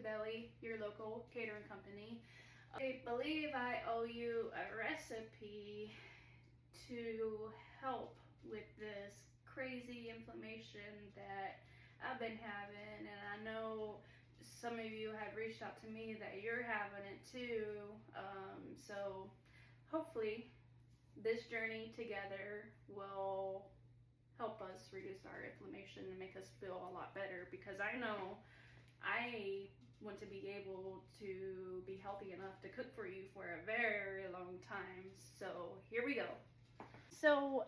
Belly, your local catering company. I believe I owe you a recipe to help with this crazy inflammation that I've been having, and I know some of you have reached out to me that you're having it too. So hopefully this journey together will help us reduce our inflammation and make us feel a lot better, because I know I want to be able to be healthy enough to cook for you for a very long time. So here we go. So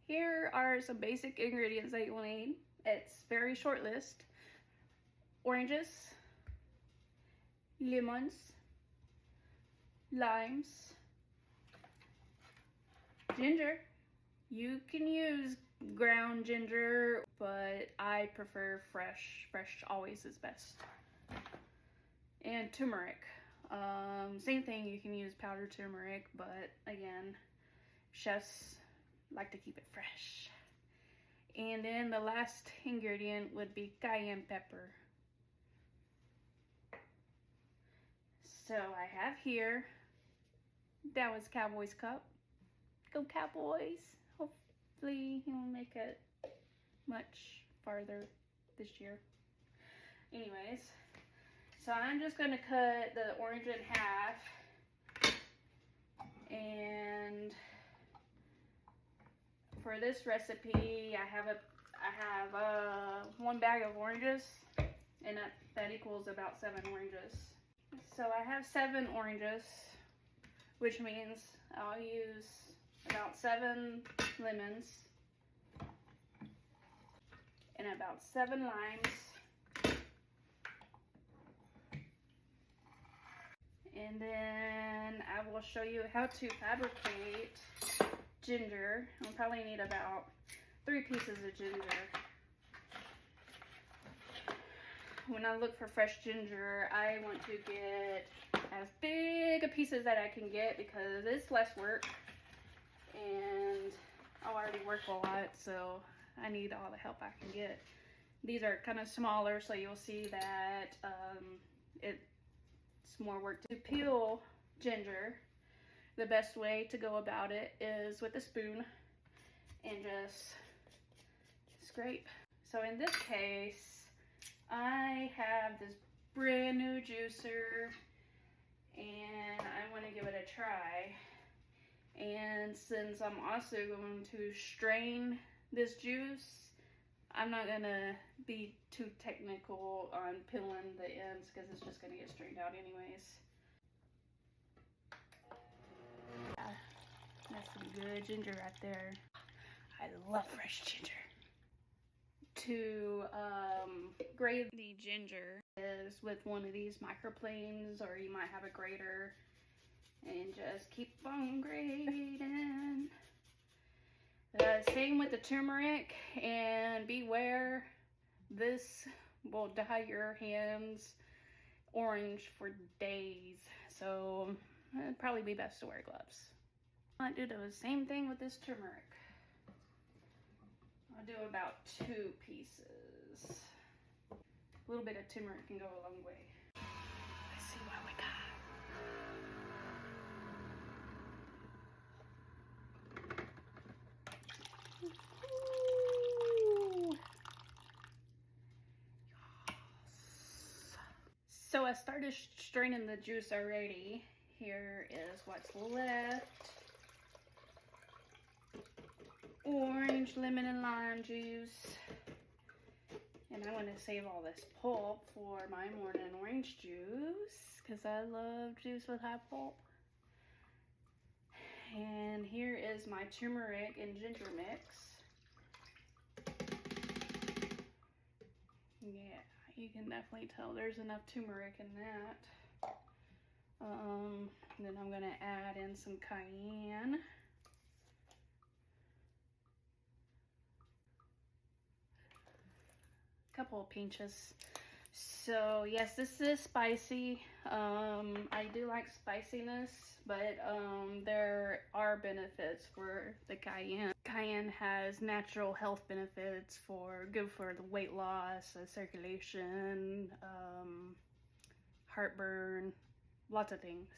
here are some basic ingredients that you will need. It's very short list. Oranges, lemons, limes, ginger. You can use ground ginger, but I prefer fresh. Fresh always is best. And turmeric. Same thing, you can use powdered turmeric, but again, chefs like to keep it fresh. And then the last ingredient would be cayenne pepper. So I have here, that was Cowboys Cup. Go Cowboys. Hopefully you'll make it much farther this year. Anyways, so I'm just going to cut the orange in half, and for this recipe I have 1 bag of oranges, and that equals about 7 oranges. So I have 7 oranges, which means I'll use about 7 lemons and about 7 limes. And then I will show you how to fabricate ginger. I'll probably need about 3 pieces of ginger. When I look for fresh ginger, I want to get as big a pieces that I can get, because it's less work and I already work a lot, so I need all the help I can get. These are kind of smaller, so you'll see that it's more work to peel ginger. The best way to go about it is with a spoon and just scrape. So in this case, I have this brand new juicer and I want to give it a try. And since I'm also going to strain this juice, I'm not going to be too technical on peeling the ends, because it's just going to get strained out anyways. Yeah, that's some good ginger right there. I love fresh ginger. To grate the ginger is with one of these microplanes, or you might have a grater, and just keep on grating. Same with the turmeric, and beware, this will dye your hands orange for days, so it'd probably be best to wear gloves. I do the same thing with this turmeric. I'll do about 2 pieces. A little bit of turmeric can go a long way. Let's see what we got. Ooh. Yes. So I started straining the juice already. Here is what's left. Orange, lemon, and lime juice. And I want to save all this pulp for my morning orange juice, because I love juice with high pulp. And here is my turmeric and ginger mix. Yeah, you can definitely tell there's enough turmeric in that. Then I'm going to add in some cayenne. Couple of pinches. So yes, this is spicy. I do like spiciness, but there are benefits for the cayenne. Cayenne has natural health benefits for good for the weight loss, circulation, heartburn, lots of things.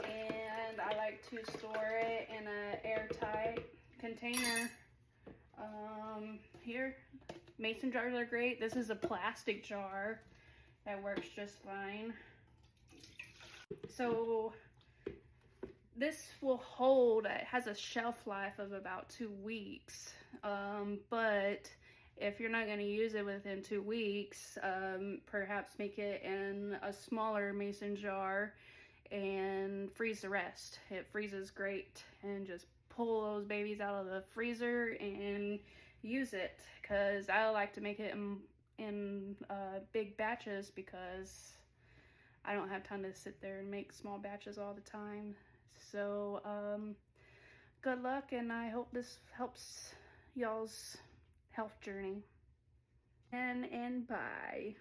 And I like to store it in an airtight container. Here, mason jars are great. This is a plastic jar that works just fine. So this will hold, it has a shelf life of about 2 weeks. But if you're not going to use it within 2 weeks, perhaps make it in a smaller mason jar and freeze the rest. It freezes great, and just pull those babies out of the freezer and use it, because I like to make it in big batches because I don't have time to sit there and make small batches all the time. So good luck, and I hope this helps y'all's health journey. And bye.